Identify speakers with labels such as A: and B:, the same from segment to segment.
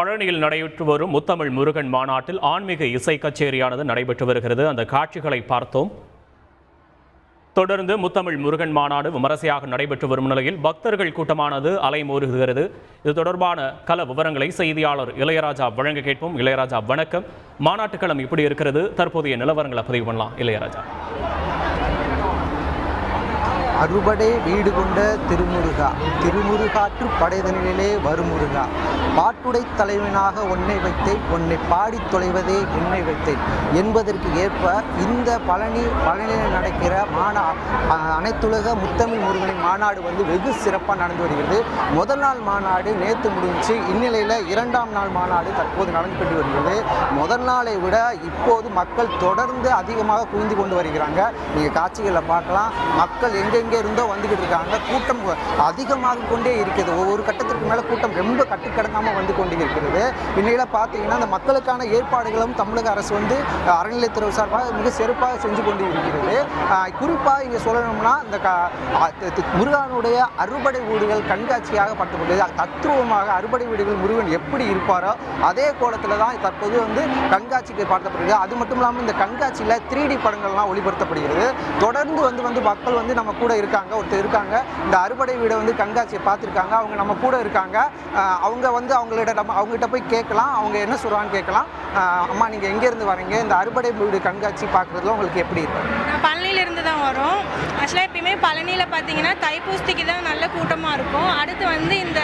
A: பழனியில் நடைபெற்று வரும் முத்தமிழ் முருகன் மாநாட்டில் ஆன்மீக இசை கச்சேரியானது நடைபெற்று வருகிறது. அந்த காட்சிகளை பார்த்தோம். தொடர்ந்து முத்தமிழ் முருகன் மாநாடு விமரிசையாக நடைபெற்று வரும் நிலையில் பக்தர்கள் கூட்டமானது அலைமோதுகிறது. இது தொடர்பான கள விவரங்களை செய்தியாளர் இளையராஜா வழங்க கேட்போம். இளையராஜா வணக்கம். மாநாட்டுக்களம் இப்படி இருக்கிறது, தற்போதைய நிலவரங்களை பதிவு பண்ணலாம். இளையராஜா.
B: அறுபடை வீடு கொண்ட திருமுருகா, திருமுருகாற்று படைதனிலே வருமுருகா, பாட்டுடை தலைவனாக உன்னை வைத்தேன், உன்னை பாடி தொலைவதே என்னை வைத்தேன் என்பதற்கு ஏற்ப இந்த பழனியில் நடக்கிற அனைத்துலக முத்தமிழ் முருகனின் மாநாடு வெகு சிறப்பாக நடந்து வருகிறது. முதல் நாள் மாநாடு நேற்று முடிஞ்சு, இந்நிலையில் இரண்டாம் நாள் மாநாடு தற்போது நடந்துகிட்டு வருகிறது. முதல் நாளை விட இப்போது மக்கள் தொடர்ந்து அதிகமாக குவிந்து கொண்டு வருகிறாங்க. நீங்கள் காட்சிகளை பார்க்கலாம். மக்கள் எங்கெங்கே இருந்தோ வந்துகிட்டு இருக்காங்க. கூட்டம் அதிகமாக கொண்டே இருக்கிறது. ஒவ்வொரு கட்டத்திற்கு மேலே கூட்டம் ரொம்ப கட்டுக்கடங்காமல் வந்து கொண்டு இருக்கிறது. இந்நிலையில பார்த்தீங்கன்னா அந்த மக்களுக்கான ஏற்பாடுகளும் தமிழக அரசு அறநிலையத்துறை சார்பாக மிக சிறப்பாக செஞ்சு கொண்டு இருக்கிறது. குறிப்பாக இங்கே சொல்லணும்னா இந்த முருகனுடைய அறுபடை வீடுகள் கண்காட்சியாக படுத்தப்பட்டது. தத்துவமாக அறுபடை வீடுகள் முருகன் எப்படி இருப்பாரோ அதே கோலத்தில் தான் தற்போது கண்காட்சிக்கு பார்க்கப்படுகிறது. அது மட்டும் இல்லாமல் இந்த கண்காட்சியில் 3D படங்கள்லாம் ஒளிபரத்தப்படுகிறது. தொடர்ந்து மக்கள் நம்ம கூட இருக்காங்க. ஒருத்தர் இருக்காங்க, இந்த அறுபடை வீடை கண்காட்சியை பார்த்துருக்காங்க. அவங்க நம்ம கூட இருக்காங்க. அவங்க அவங்ககிட்ட போய் கேட்கலாம், அவங்க என்ன சொல்கிறான்னு கேட்கலாம். அம்மா, நீங்கள் எங்கேருந்து வரீங்க? இந்த அறுபடை வீடு கண்காட்சி பார்க்குறதுல உங்களுக்கு எப்படி இருக்கும்?
C: பழனியிலேருந்து தான் வரும். ஆக்சுவலாக எப்பயுமே பழனியில் பார்த்தீங்கன்னா தைப்பூசத்துக்கு தான் நல்ல கூட்டமாக இருக்கும். அடுத்து இந்த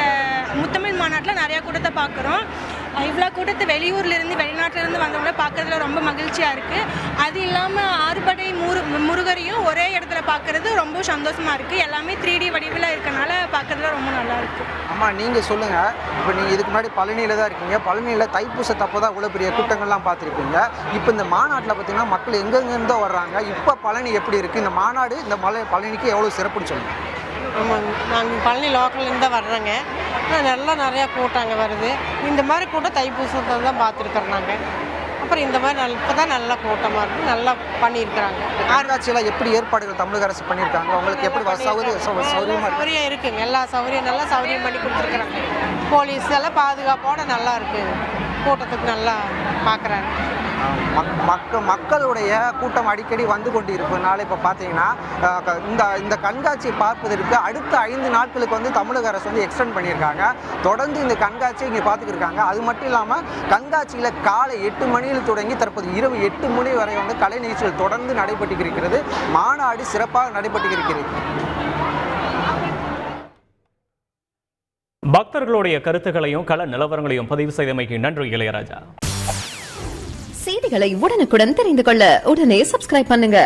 C: முத்தமிழ் மாநாட்டில் நிறையா கூட்டத்தை பார்க்குறோம். இவ்வளோ கூட்டத்தை வெளியூர்லேருந்து வெளிநாட்டிலேருந்து வந்தவங்கள பார்க்குறதுல ரொம்ப மகிழ்ச்சியாக இருக்குது. அது இல்லாமல் அறுபடை முருகரையும் ஒரே இடத்துல பார்க்குறது ரொம்ப சந்தோஷமாக இருக்குது. எல்லாமே 3D வடிவில் இருக்கனால பார்க்குறதுல ரொம்ப நல்லா இருக்குது.
B: ஆமாம், நீங்கள் சொல்லுங்கள். இப்போ நீங்கள் இதுக்கு முன்னாடி பழனியில் தான் இருக்கீங்க. பழனியில் தைப்பூசத்தப்போ தான் இவ்வளோ பெரிய கூட்டங்கள்லாம் பார்த்துருக்கீங்க. இப்போ இந்த மாநாட்டில் பார்த்தீங்கன்னா மக்கள் எங்கெங்கேருந்தோ வர்றாங்க. இப்போ பழனி எப்படி இருக்குது? இந்த மாநாடு இந்த பழனிக்கு எவ்வளோ சிறப்புன்னு சொல்லுங்கள்.
D: ஆமாங்க, நாங்கள் பழனி லோக்கல்லேருந்து தான் வர்றோங்க. நல்லா நிறையா கூட்டாங்க வருது. இந்த மாதிரி கூட்டம் தைப்பூசத்தை தான் பார்த்துருக்குறோம் நாங்கள். அப்புறம் இந்த மாதிரி இப்போ தான் நல்லா கூட்டமாக இருக்குது, நல்லா பண்ணியிருக்கிறாங்க.
B: கண்காட்சியெல்லாம் எப்படி ஏற்பாடுகள் தமிழக அரசு பண்ணியிருக்காங்க? உங்களுக்கு எப்படி
D: சௌகரியம் இருக்குங்க. எல்லா சௌகரியம் நல்லா சௌகரியம் பண்ணி கொடுத்துருக்குறாங்க. போலீஸ் எல்லாம் பாதுகாப்போடு நல்லா இருக்குது. கூட்டத்துக்கு நல்லா பார்க்குறாங்க.
B: மக்களுடைய கூட்டம் அடிக்கடி வந்து கொண்டு இருப்பதுனால இப்போ பார்த்தீங்கன்னா இந்த கண்காட்சியை பார்ப்பதற்கு அடுத்த 5 நாட்களுக்கு தமிழக அரசு எக்ஸ்டெண்ட் பண்ணியிருக்காங்க. தொடர்ந்து இந்த கண்காட்சியை இங்கே பார்த்துக்கிருக்காங்க. அது மட்டும் இல்லாமல் கண்காட்சியில் காலை 8 மணியில் தொடங்கி தற்போது இரவு 8 மணி வரை கலை நிகழ்ச்சிகள் தொடர்ந்து நடைபெற்று இருக்கிறது. மாநாடு சிறப்பாக நடைபெற்று இருக்கிறது.
A: பக்தர்களுடைய கருத்துக்களையும் கள நிலவரங்களையும் பதிவு செய்தமைக்கு நன்றி இளையராஜா.
E: செய்திகளை உடனுக்குடன் தெரிந்து கொள்ள உடனே சப்ஸ்கிரைப் பண்ணுங்க.